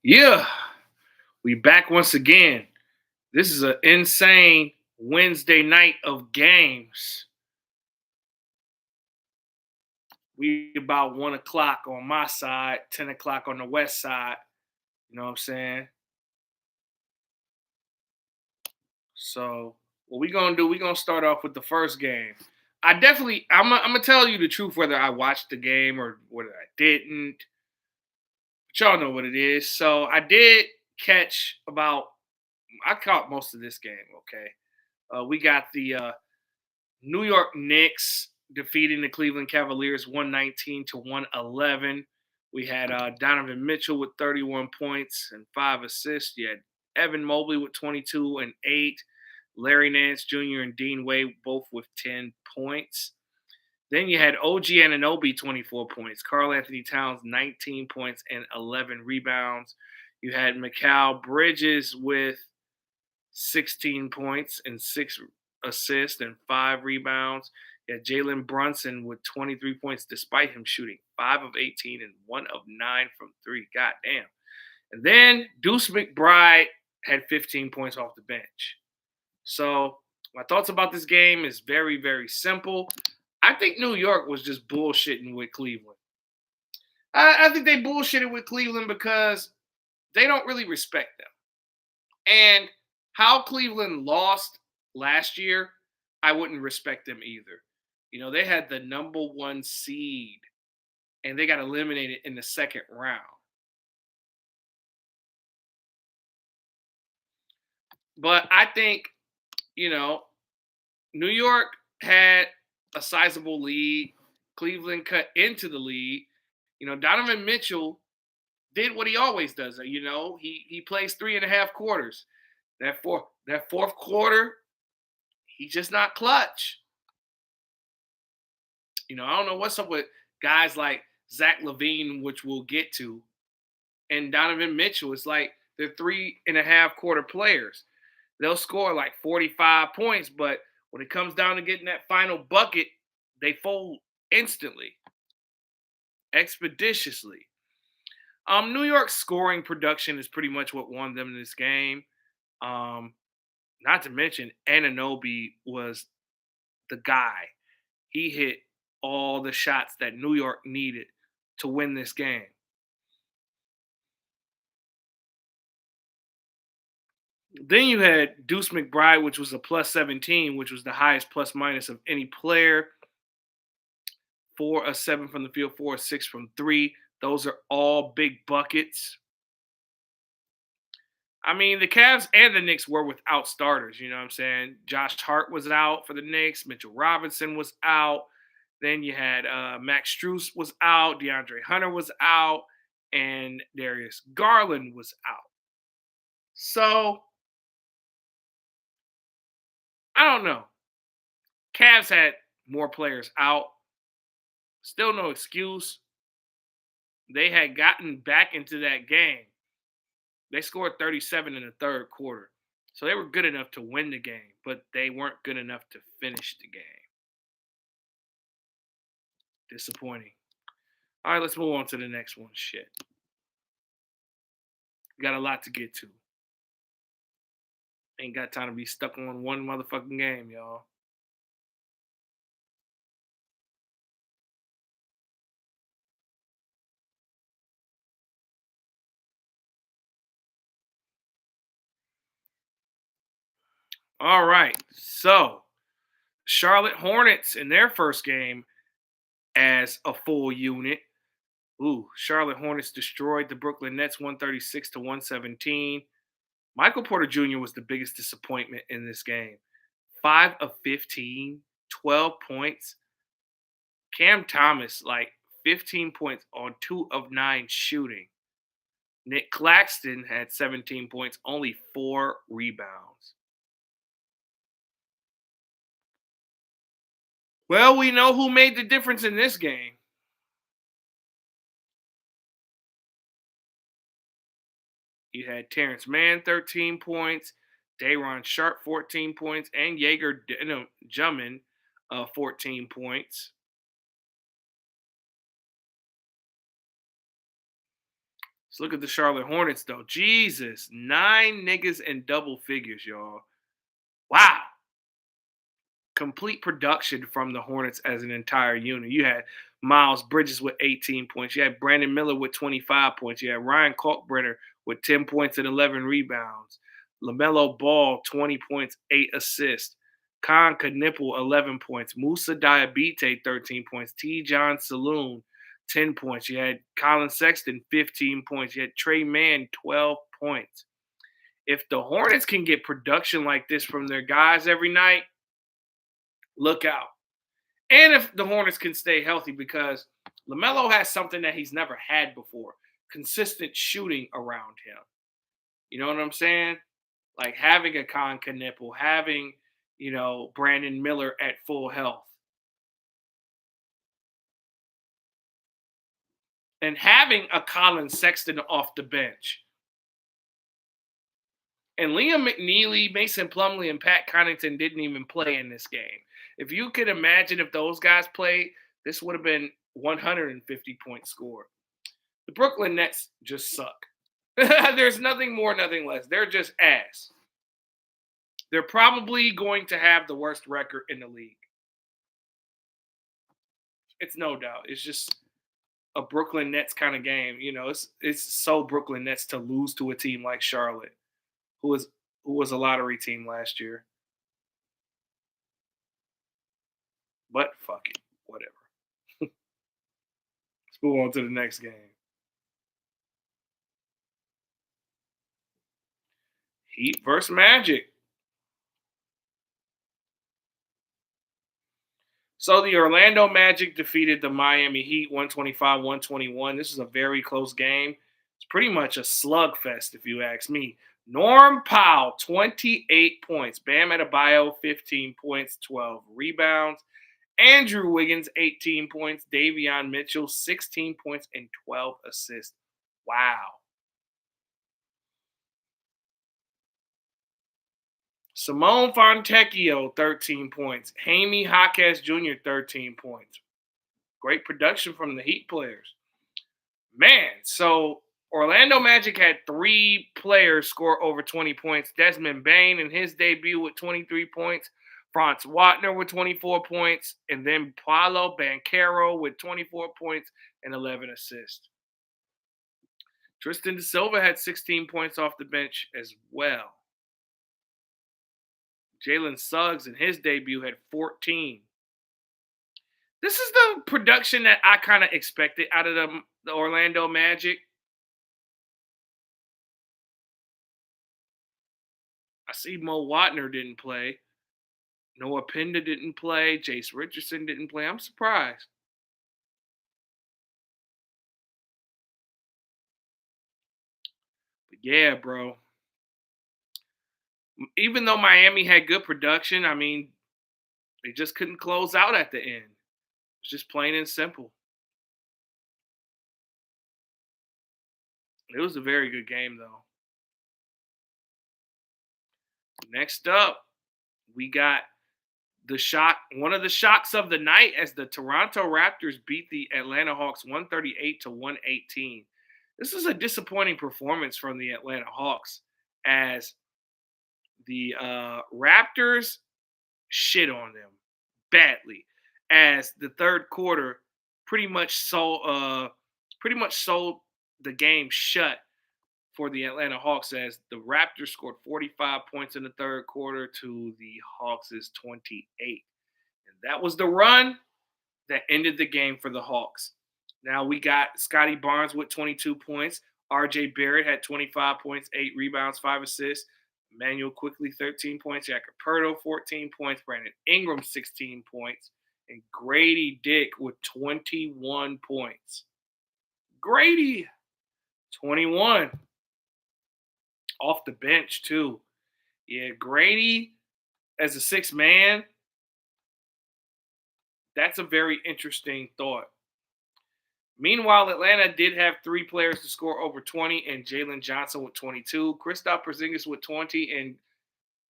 Yeah, we back once again. This is an insane Wednesday night of games. We about 1 o'clock on my side, 10 o'clock on the west side. You know what I'm saying? So what we gonna do? We gonna start off with the first game. I'm gonna tell you the truth whether I watched the game or whether I didn't. But y'all know what it is. So I did catch about. I caught most of this game. Okay. We got the New York Knicks defeating the Cleveland Cavaliers 119 to 111. We had Donovan Mitchell with 31 points and 5 assists. You had Evan Mobley with 22 and 8. Larry Nance Jr. and Dean Wade both with 10 points. Then you had OG Anunoby 24 points, Carl Anthony Towns 19 points and 11 rebounds. You had Mikal Bridges with 16 points and 6 assists and 5 rebounds. You had Jalen Brunson with 23 points, despite him shooting 5 of 18 and 1 of 9 from three. God damn. And then Deuce McBride had 15 points off the bench. So my thoughts about this game is very, very simple. I think New York was just bullshitting with Cleveland. I think they bullshitted with Cleveland because they don't really respect them. And how Cleveland lost last year, I wouldn't respect them either. You know, they had the number one seed and they got eliminated in the second round. But I think, you know, New York had a sizable lead. Cleveland cut into the lead. You know, Donovan Mitchell did what he always does. You know, he plays 3.5 quarters. That fourth quarter, he's just not clutch. You know, I don't know what's up with guys like Zach Levine, which we'll get to, and Donovan Mitchell. It's like they're 3.5 quarter players. They'll score like 45 points, but when it comes down to getting that final bucket, they fold instantly, expeditiously. New York's scoring production is pretty much what won them in this game. Um, Not to mention, Ananobi was the guy. He hit all the shots that New York needed to win this game. Then you had Deuce McBride, which was a plus 17, which was the highest plus minus of any player. 4 of 7 from the field, 4 of 6 from three. Those are all big buckets. I mean, the Cavs and the Knicks were without starters. You know what I'm saying? Josh Hart was out for the Knicks. Mitchell Robinson was out. Then you had Max Struess was out. DeAndre Hunter was out. And Darius Garland was out. So, I don't know. Cavs had more players out. Still no excuse. They had gotten back into that game. They scored 37 in the third quarter. So they were good enough to win the game, but they weren't good enough to finish the game. Disappointing. All right, let's move on to the next one. Shit. We got a lot to get to. Ain't got time to be stuck on one motherfucking game, y'all. All right. So, Charlotte Hornets in their first game as a full unit. Ooh, Charlotte Hornets destroyed the Brooklyn Nets 136 to 117. Michael Porter Jr. was the biggest disappointment in this game. 5 of 15, 12 points. Cam Thomas, like 15 points on 2 of 9 shooting. Nick Claxton had 17 points, only 4 rebounds. Well, we know who made the difference in this game. You had Terrence Mann, 13 points, Dayron Sharp, 14 points, and Jaeger Jummon, 14 points. Let's look at the Charlotte Hornets, though. Jesus, 9 niggas in double figures, y'all. Wow. Complete production from the Hornets as an entire unit. You had Miles Bridges with 18 points. You had Brandon Miller with 25 points. You had Ryan Kalkbrenner with 10 points and 11 rebounds. LaMelo Ball, 20 points, 8 assists. Khan Knipple, 11 points. Musa Diabite, 13 points. T. John Saloon, 10 points. You had Colin Sexton, 15 points. You had Trey Mann, 12 points. If the Hornets can get production like this from their guys every night, look out. And if the Hornets can stay healthy, because LaMelo has something that he's never had before, consistent shooting around him. You know what I'm saying? Like having a Con Knipple, having, Brandon Miller at full health. And having a Colin Sexton off the bench. And Liam McNeely, Mason Plumlee, and Pat Connaughton didn't even play in this game. If you could imagine if those guys played, this would have been 150 point score. The Brooklyn Nets just suck. There's nothing more, nothing less. They're just ass. They're probably going to have the worst record in the league. It's no doubt. It's just a Brooklyn Nets kind of game. It's so Brooklyn Nets to lose to a team like Charlotte, who was a lottery team last year. But fuck it, whatever. Let's move on to the next game. Heat versus Magic. So the Orlando Magic defeated the Miami Heat 125-121. This is a very close game. It's pretty much a slugfest, if you ask me. Norm Powell, 28 points. Bam Adebayo, 15 points, 12 rebounds. Andrew Wiggins, 18 points. Davion Mitchell, 16 points and 12 assists. Wow. Simone Fontecchio, 13 points. Jaime Jaquez Jr., 13 points. Great production from the Heat players. Man, so Orlando Magic had 3 players score over 20 points. Desmond Bane in his debut with 23 points. Franz Wagner with 24 points. And then Paolo Banchero with 24 points and 11 assists. Tristan Da Silva had 16 points off the bench as well. Jalen Suggs in his debut had 14. This is the production that I kind of expected out of the Orlando Magic. I see Mo Wagner didn't play. Noah Penda didn't play. Jace Richardson didn't play. I'm surprised. But yeah, bro. Even though Miami had good production, I mean, they just couldn't close out at the end. It's just plain and simple. It was a very good game, though. Next up, we got one of the shocks of the night, as the Toronto Raptors beat the Atlanta Hawks 138-118. This is a disappointing performance from the Atlanta Hawks, as the Raptors shit on them badly, as the third quarter pretty much sold the game shut for the Atlanta Hawks, as the Raptors scored 45 points in the third quarter to the Hawks' 28. And that was the run that ended the game for the Hawks. Now we got Scotty Barnes with 22 points. RJ Barrett had 25 points, 8 rebounds, 5 assists. Emmanuel Quickly, 13 points. Jack Caperto, 14 points. Brandon Ingram, 16 points. And Grady Dick with 21 points. Grady, 21. Off the bench, too. Yeah, Grady as a sixth man, that's a very interesting thought. Meanwhile, Atlanta did have 3 players to score over 20, and Jalen Johnson with 22, Kristaps Porzingis with 20, and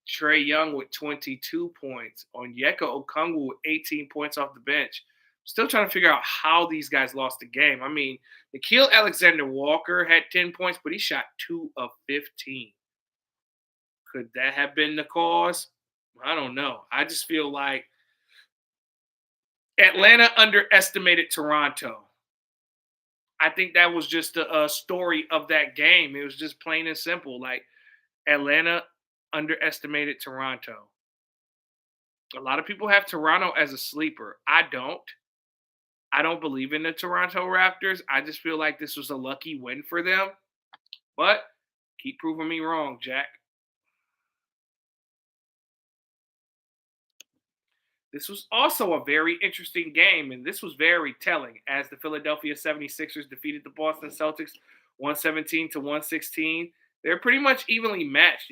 Trae Young with 22 points. Onyeka Okongwu with 18 points off the bench. Still trying to figure out how these guys lost the game. I mean, Nikhil Alexander Walker had 10 points, but he shot 2 of 15. Could that have been the cause? I don't know. I just feel like Atlanta underestimated Toronto. I think that was just a story of that game. It was just plain and simple. Like Atlanta underestimated Toronto. A lot of people have Toronto as a sleeper. I don't. I don't believe in the Toronto Raptors. I just feel like this was a lucky win for them. But keep proving me wrong, Jack. This was also a very interesting game, and this was very telling as the Philadelphia 76ers defeated the Boston Celtics 117 to 116. They're pretty much evenly matched.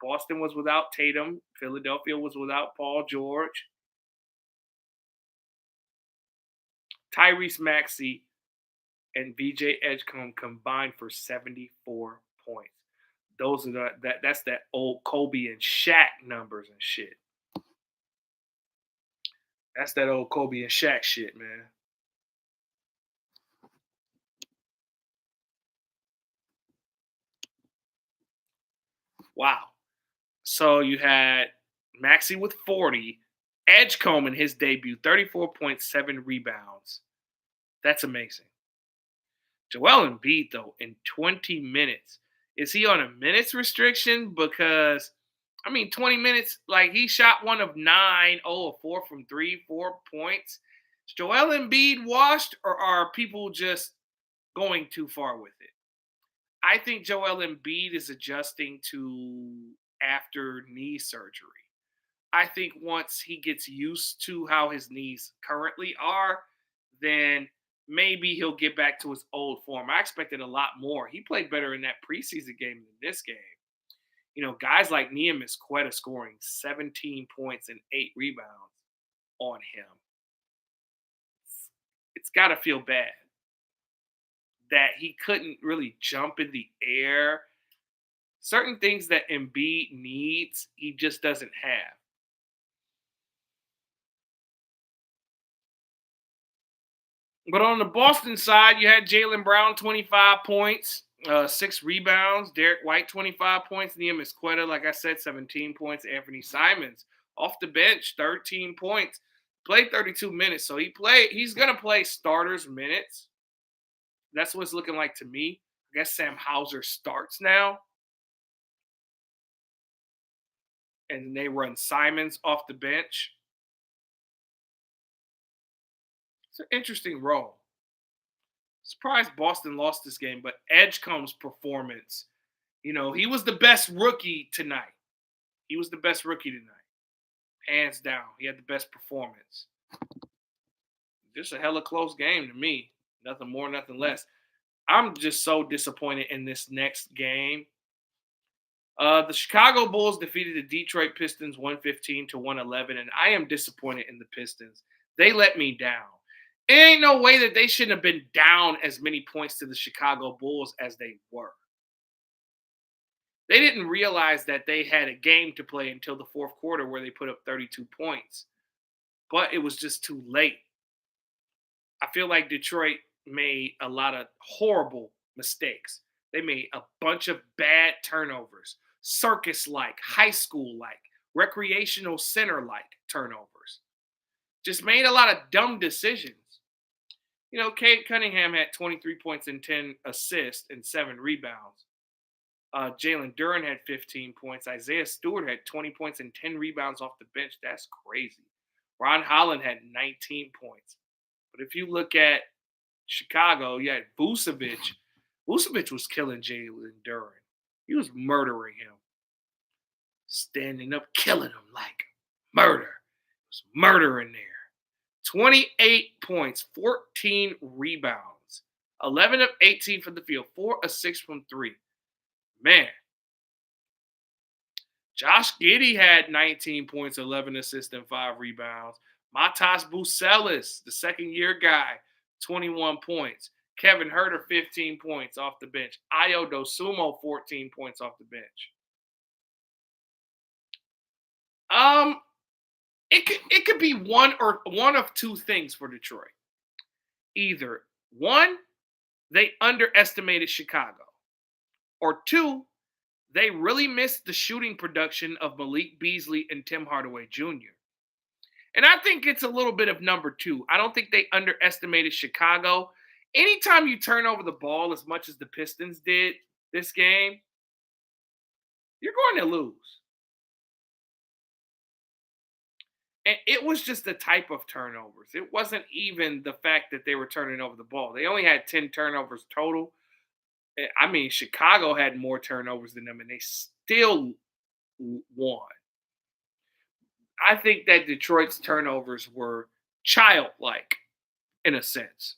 Boston was without Tatum, Philadelphia was without Paul George. Tyrese Maxey and VJ Edgecombe combined for 74 points. Those are that's that old Kobe and Shaq numbers and shit. That's that old Kobe and Shaq shit, man. Wow. So you had Maxi with 40, Edgecombe in his debut, 34.7 rebounds. That's amazing. Joel Embiid, though, in 20 minutes. Is he on a minutes restriction? Because, 20 minutes, like he shot one of 9, 0 of 4 from 3, 4 points. Is Joel Embiid washed, or are people just going too far with it? I think Joel Embiid is adjusting to after knee surgery. I think once he gets used to how his knees currently are, then maybe he'll get back to his old form. I expected a lot more. He played better in that preseason game than this game. Guys like Neemias Quetta scoring 17 points and 8 rebounds on him. It's got to feel bad that he couldn't really jump in the air. Certain things that Embiid needs, he just doesn't have. But on the Boston side, you had Jaylen Brown, 25 points, 6 rebounds. Derek White, 25 points. Neemias Quetta, like I said, 17 points. Anthony Simons, off the bench, 13 points. Played 32 minutes. So he's going to play starters minutes. That's what it's looking like to me. I guess Sam Hauser starts now. And they run Simons off the bench. It's an interesting role. Surprised Boston lost this game, but Edgecombe's performance, he was the best rookie tonight. He was the best rookie tonight. Hands down. He had the best performance. Just a hella close game to me. Nothing more, nothing less. I'm just so disappointed in this next game. The Chicago Bulls defeated the Detroit Pistons 115 to 111, and I am disappointed in the Pistons. They let me down. It ain't no way that they shouldn't have been down as many points to the Chicago Bulls as they were. They didn't realize that they had a game to play until the fourth quarter where they put up 32 points. But it was just too late. I feel like Detroit made a lot of horrible mistakes. They made a bunch of bad turnovers, circus-like, high school-like, recreational center-like turnovers. Just made a lot of dumb decisions. Cade Cunningham had 23 points and 10 assists and 7 rebounds. Jalen Duren had 15 points. Isaiah Stewart had 20 points and 10 rebounds off the bench. That's crazy. Ron Holland had 19 points. But if you look at Chicago, you had Vucevic. Vucevic was killing Jalen Duren. He was murdering him. Standing up, killing him like murder. It was murder in there. 28 points, 14 rebounds, 11 of 18 from the field, 4 of 6 from 3. Man. Josh Giddey had 19 points, 11 assists, and 5 rebounds. Matas Bucelis, the second-year guy, 21 points. Kevin Huerter, 15 points off the bench. Ayo Dosunmu, 14 points off the bench. it could be one of two things for Detroit. Either one, they underestimated Chicago, or two, they really missed the shooting production of Malik Beasley and Tim Hardaway Jr. And I think it's a little bit of number two. I don't think they underestimated Chicago. Anytime you turn over the ball as much as the Pistons did this game, you're going to lose. And it was just the type of turnovers. It wasn't even the fact that they were turning over the ball. They only had 10 turnovers total. I mean, Chicago had more turnovers than them, and they still won. I think that Detroit's turnovers were childlike in a sense.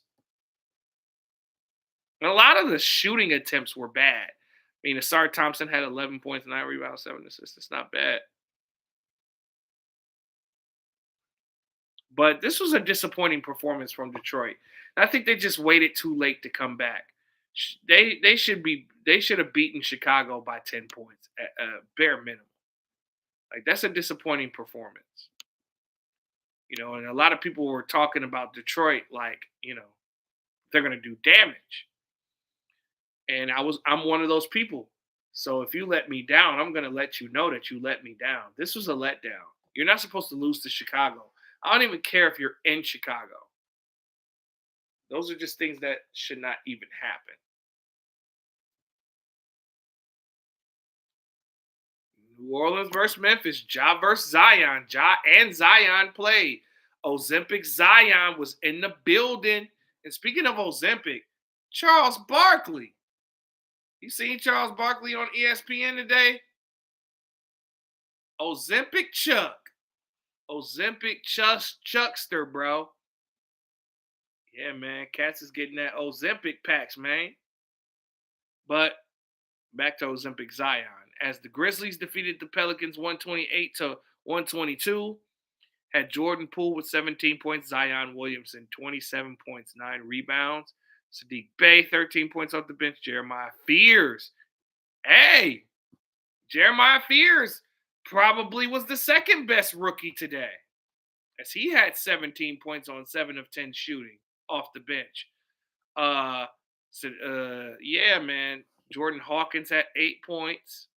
And a lot of the shooting attempts were bad. I mean, Asar Thompson had 11 points, 9 rebounds, 7 assists. It's not bad. But this was a disappointing performance from Detroit. I think they just waited too late to come back. They should have beaten Chicago by 10 points at bare minimum. Like that's a disappointing performance. And a lot of people were talking about Detroit like, they're going to do damage. And I'm one of those people. So if you let me down, I'm going to let you know that you let me down. This was a letdown. You're not supposed to lose to Chicago. I don't even care if you're in Chicago. Those are just things that should not even happen. New Orleans versus Memphis, Ja versus Zion. Ja and Zion played. Ozempic Zion was in the building. And speaking of Ozempic, Charles Barkley. You seen Charles Barkley on ESPN today? Ozempic Chuck. Ozempic Chuckster, bro. Yeah, man. Cats is getting that Ozempic packs, man. But back to Ozempic Zion. As the Grizzlies defeated the Pelicans 128 to 122, had Jordan Poole with 17 points, Zion Williamson 27 points, 9 rebounds, Sadiq Bey 13 points off the bench, Jeremiah Fears. Hey, Jeremiah Fears probably was the second best rookie today, as he had 17 points on 7 of 10 shooting off the bench. Yeah, man. Jordan Hawkins had 8 points.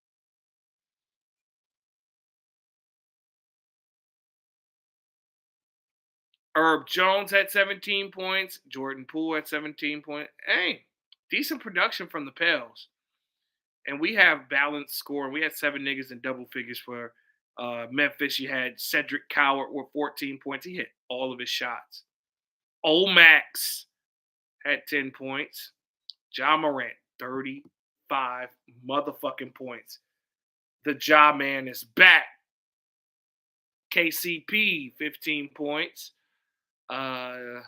Herb Jones had 17 points. Jordan Poole had 17 points. Hey, decent production from the Pels. And we have balanced scoring. We had 7 niggas in double figures for Memphis. You had Cedric Coward with 14 points. He hit all of his shots. Omax had 10 points. Ja Morant, 35 motherfucking points. The Ja man is back. KCP, 15 points. Jalen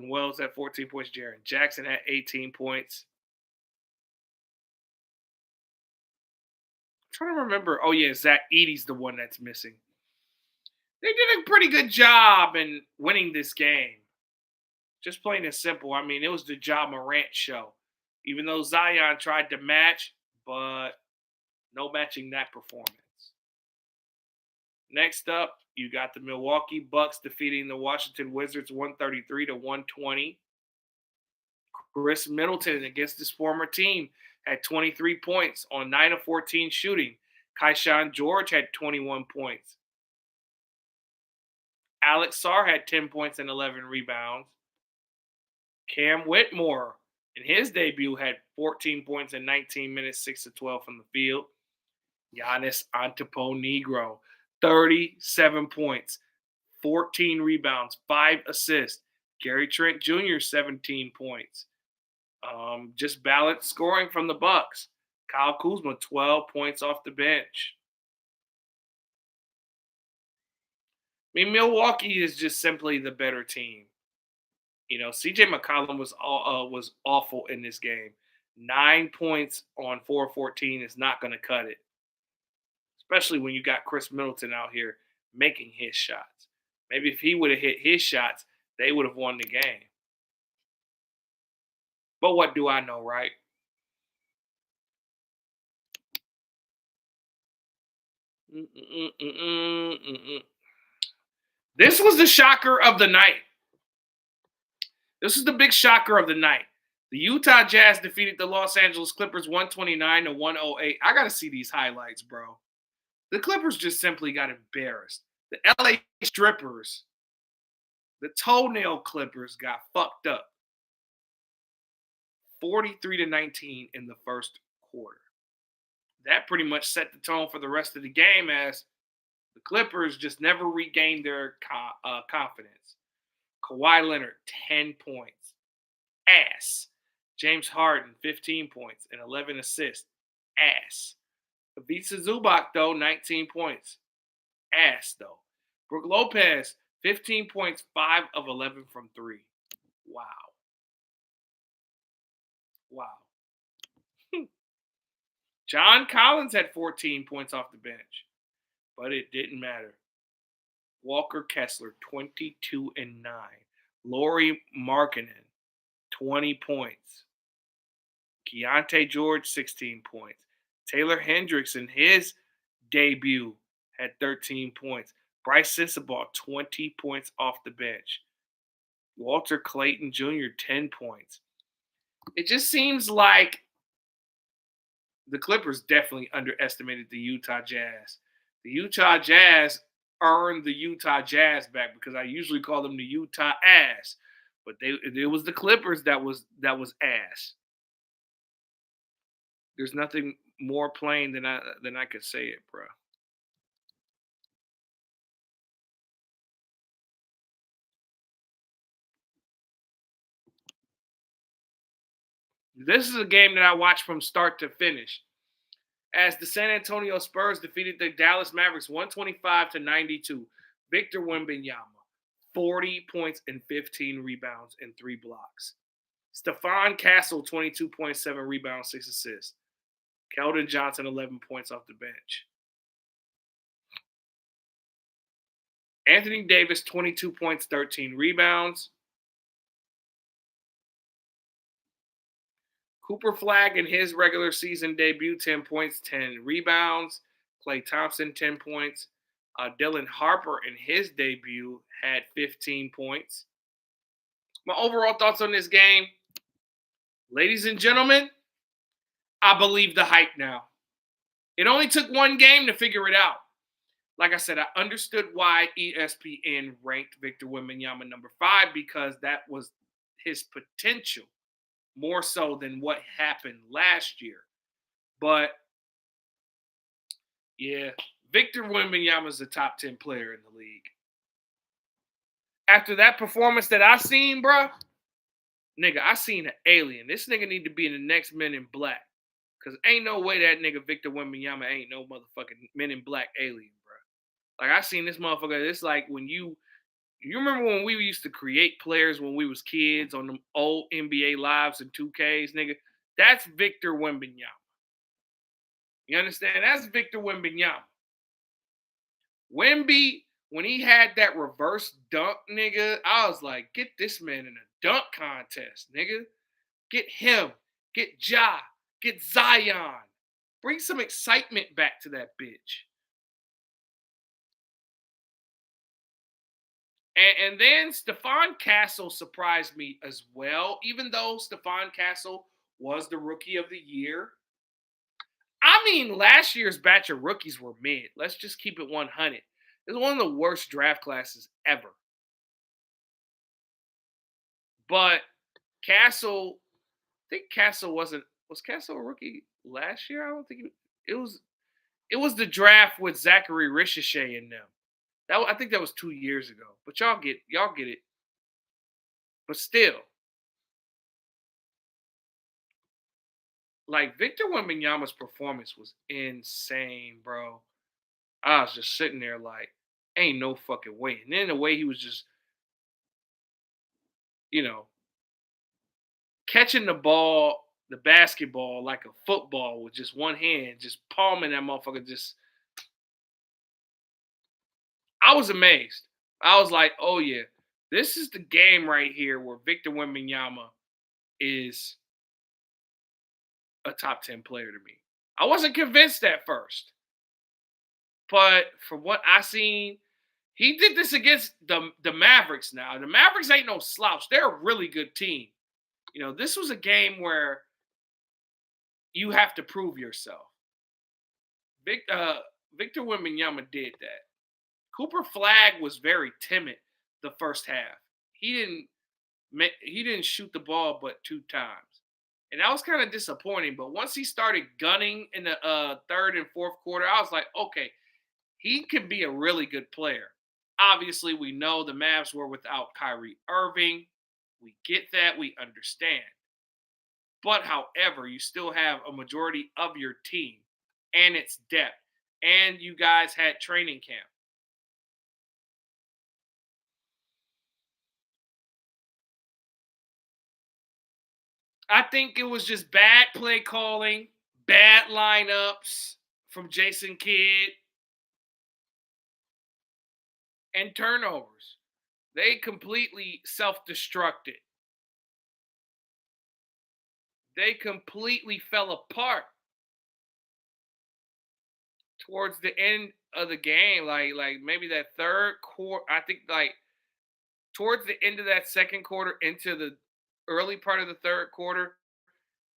Wells at 14 points. Jaren Jackson at 18 points. I'm trying to remember. Oh, yeah, Zach Edey's the one that's missing. They did a pretty good job in winning this game. Just plain and simple. I mean, it was the Ja Morant show. Even though Zion tried to match, but no matching that performance. Next up, you got the Milwaukee Bucks defeating the Washington Wizards 133 to 120. Chris Middleton against his former team had 23 points on 9 of 14 shooting. Kaishan George had 21 points. Alex Sarr had 10 points and 11 rebounds. Cam Whitmore in his debut had 14 points in 19 minutes, 6 to 12 from the field. Giannis Antetokounmpo, 37 points, 14 rebounds, 5 assists. Gary Trent Jr., 17 points. Just balanced scoring from the Bucks. Kyle Kuzma, 12 points off the bench. I mean, Milwaukee is just simply the better team. CJ McCollum was awful in this game. 9 points on 4-14 is not going to cut it, especially when you got Chris Middleton out here making his shots. Maybe if he would have hit his shots, they would have won the game. But what do I know, right? This was the shocker of the night. This is the big shocker of the night. The Utah Jazz defeated the Los Angeles Clippers 129 to 108. I got to see these highlights, bro. The Clippers just simply got embarrassed. The LA Strippers, the toenail Clippers got fucked up. 43 to 19 in the first quarter. That pretty much set the tone for the rest of the game as the Clippers just never regained their confidence. Kawhi Leonard, 10 points. Ass. James Harden, 15 points and 11 assists. Ass. Ivica Zubac, though, 19 points. Ass, though. Brook Lopez, 15 points, 5 of 11 from 3. Wow. Wow. John Collins had 14 points off the bench, but it didn't matter. Walker Kessler, 22 and 9. Lauri Markkanen, 20 points. Keontae George, 16 points. Taylor Hendricks in his debut had 13 points. Bryce Sensabaugh, 20 points off the bench. Walter Clayton Jr., 10 points. It just seems like the Clippers definitely underestimated the Utah Jazz. The Utah Jazz earned the Utah Jazz back because I usually call them the Utah Ass, but it was the Clippers that was ass. There's nothing more plain than I could say it, bro. This is a game that I watched from start to finish. As the San Antonio Spurs defeated the Dallas Mavericks 125 to 92. Victor Wembanyama, 40 points and 15 rebounds and 3 blocks. Stephon Castle, 22.7 rebounds, 6 assists. Keldon Johnson, 11 points off the bench. Anthony Davis, 22 points, 13 rebounds. Cooper Flagg in his regular season debut, 10 points, 10 rebounds. Klay Thompson, 10 points. Dylan Harper in his debut had 15 points. My overall thoughts on this game, ladies and gentlemen, I believe the hype now. It only took one game to figure it out. Like I said, I understood why ESPN ranked Victor Wembanyama number 5 because that was his potential more so than what happened last year. But, yeah, Victor Wembanyama is a top 10 player in the league. After that performance that I seen, bro, nigga, I seen an alien. This nigga need to be in the next Men in Black. Because ain't no way that nigga Victor Wembanyama ain't no motherfucking Men in Black alien, bro. Like, I seen this motherfucker. It's like when you remember when we used to create players when we was kids on them old NBA Lives and 2Ks, nigga? That's Victor Wembanyama. You understand? That's Victor Wembanyama. Wemby, when he had that reverse dunk, nigga, I was like, get this man in a dunk contest, nigga. Get him. Get Ja. Get Zion. Bring some excitement back to that bitch. And then Stephon Castle surprised me as well, even though Stephon Castle was the rookie of the year. I mean, last year's batch of rookies were mid. Let's just keep it 100. It's one of the worst draft classes ever. But Castle, I think Castle was Castle a rookie last year? I don't think it was. It was the draft with Zachary Ricochet in them. I think that was 2 years ago. But y'all get it. But still, like Victor Wembanyama's performance was insane, bro. I was just sitting there like, ain't no fucking way. And then the way he was just, you know, catching the ball, the basketball like a football with just one hand, just palming that motherfucker. I was amazed. I was like, oh yeah, this is the game right here where Victor Wembanyama is a top 10 player to me. I wasn't convinced at first. But from what I seen, he did this against the Mavericks now. The Mavericks ain't no slouch. They're a really good team. This was a game where you have to prove yourself. Victor Wembanyama did that. Cooper Flag was very timid the first half. He didn't he didn't shoot the ball but 2 times. And that was kind of disappointing. But once he started gunning in the third and fourth quarter, I was like, okay, he could be a really good player. Obviously, we know the Mavs were without Kyrie Irving. We get that. We understand. But however, you still have a majority of your team and its depth. And you guys had training camp. I think it was just bad play calling, bad lineups from Jason Kidd, and turnovers. They completely self-destructed. They completely fell apart towards the end of the game. Like maybe that third quarter. I think like towards the end of that second quarter into the early part of the third quarter,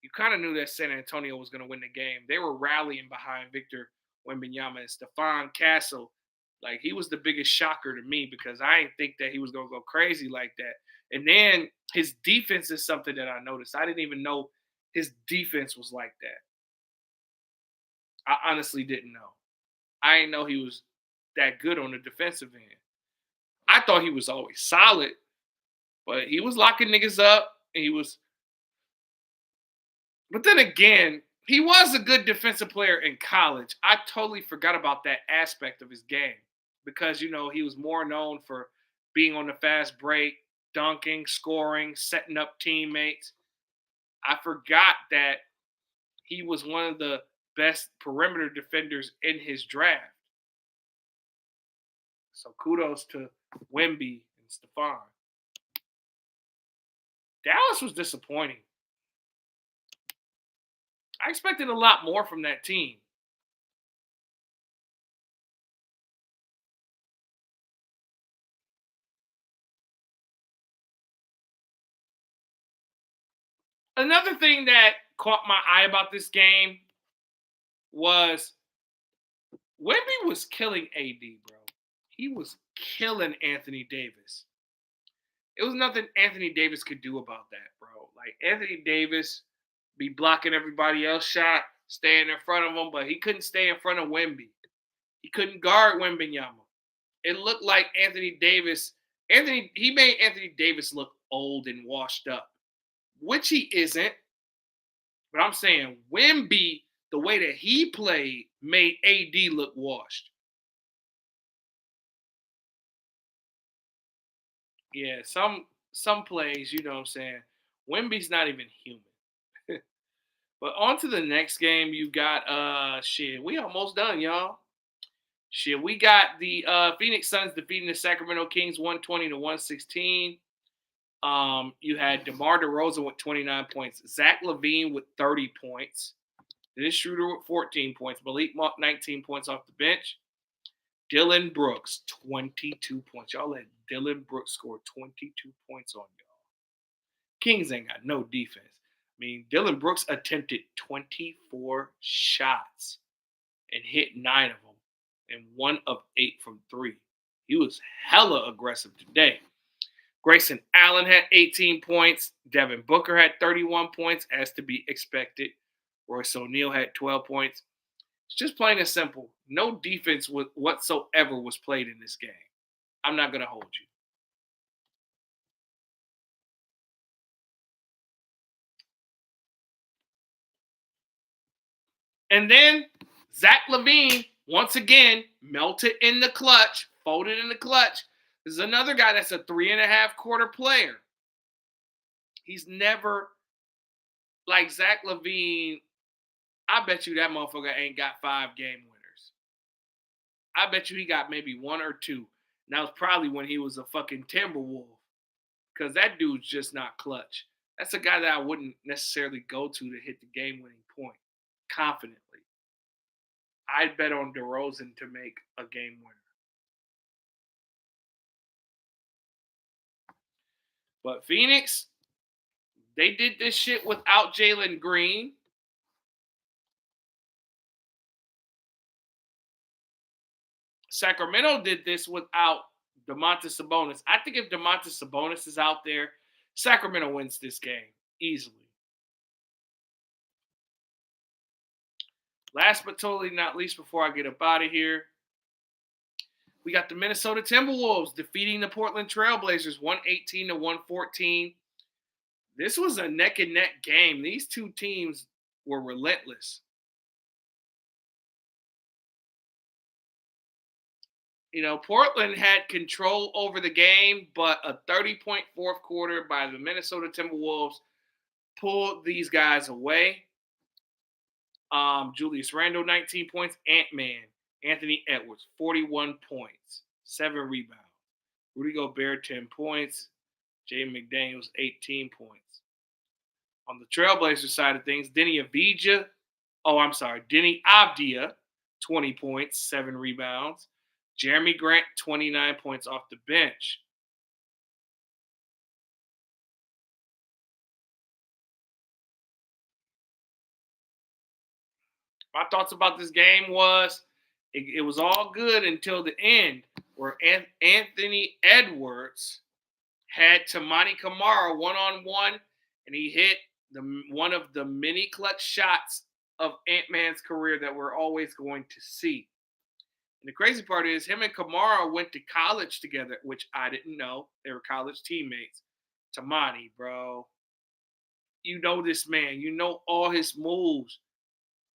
you kind of knew that San Antonio was going to win the game. They were rallying behind Victor Wembanyama and Stephon Castle. Like he was the biggest shocker to me because I didn't think that he was going to go crazy like that. And then his defense is something that I noticed. I didn't even know his defense was like that. I honestly didn't know. I didn't know he was that good on the defensive end. I thought he was always solid, but he was locking niggas up. And he was But then again, he was a good defensive player in college. I totally forgot about that aspect of his game because he was more known for being on the fast break, dunking, scoring, setting up teammates. I forgot that he was one of the best perimeter defenders in his draft. So kudos to Wemby and Stephon. Dallas was disappointing. I expected a lot more from that team. Another thing that caught my eye about this game was Wemby was killing AD, bro. He was killing Anthony Davis. It was nothing Anthony Davis could do about that, bro. Like Anthony Davis be blocking everybody else shot, staying in front of him, but he couldn't stay in front of Wemby. He couldn't guard Wembenyama. It looked like he made Anthony Davis look old and washed up, which he isn't. But I'm saying Wemby, the way that he played, made AD look washed. Yeah, some plays, you know what I'm saying. Wemby's not even human. But on to the next game, you got shit. We almost done, y'all. Shit, we got the Phoenix Suns defeating the Sacramento Kings 120 to 116. You had DeMar DeRozan with 29 points, Zach LaVine with 30 points, Dennis Schroeder with 14 points, Malik Monk 19 points off the bench, Dylan Brooks 22 points. Y'all let Dylan Brooks score 22 points on y'all. Kings ain't got no defense. I mean, Dylan Brooks attempted 24 shots and hit 9 of them, and 1 of 8 from 3. He was hella aggressive today. Grayson Allen had 18 points. Devin Booker had 31 points, as to be expected. Royce O'Neal had 12 points. It's just plain and simple. No defense whatsoever was played in this game. I'm not going to hold you. And then Zach LaVine, once again, melted in the clutch, folded in the clutch. This is another guy that's a 3.5 quarter player. He's never, like Zach LaVine, I bet you that motherfucker ain't got 5 game winners. I bet you he got maybe 1 or 2. And that was probably when he was a fucking Timberwolf. Because that dude's just not clutch. That's a guy that I wouldn't necessarily go to hit the game winning point confidently. I'd bet on DeRozan to make a game winner. But Phoenix, they did this shit without Jalen Green. Sacramento did this without Domantas Sabonis. I think if Domantas Sabonis is out there, Sacramento wins this game easily. Last but totally not least, before I get up out of here, we got the Minnesota Timberwolves defeating the Portland Trailblazers 118 to 114. This was a neck and neck game. These two teams were relentless. You know, Portland had control over the game, but a 30-point fourth quarter by the Minnesota Timberwolves pulled these guys away. Julius Randle, 19 points. Ant-Man, Anthony Edwards, 41 points, 7 rebounds. Rudy Gobert, 10 points. Jaden McDaniels, 18 points. On the Trailblazers side of things, Denny Avdia, 20 points, 7 rebounds. Jeremy Grant, 29 points off the bench. My thoughts about this game was it was all good until the end, where Anthony Edwards had Tamani Kamara one-on-one, and he hit one of the many clutch shots of Ant-Man's career that we're always going to see. And the crazy part is him and Kamara went to college together, which I didn't know. They were college teammates. Tamani, bro. You know this man. You know all his moves.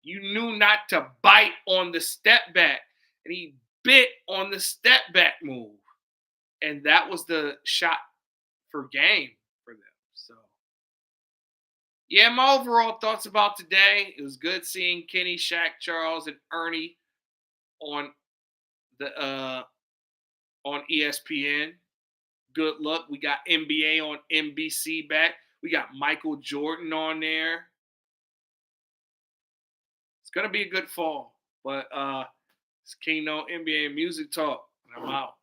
You knew not to bite on the step back. And he bit on the step back move. And that was the shot for game for them. So, yeah, my overall thoughts about today. It was good seeing Kenny, Shaq, Charles, and Ernie on on ESPN. Good luck. We got NBA on NBC back. We got Michael Jordan on there. It's gonna be a good fall. But it's Kino NBA Music Talk. And I'm out.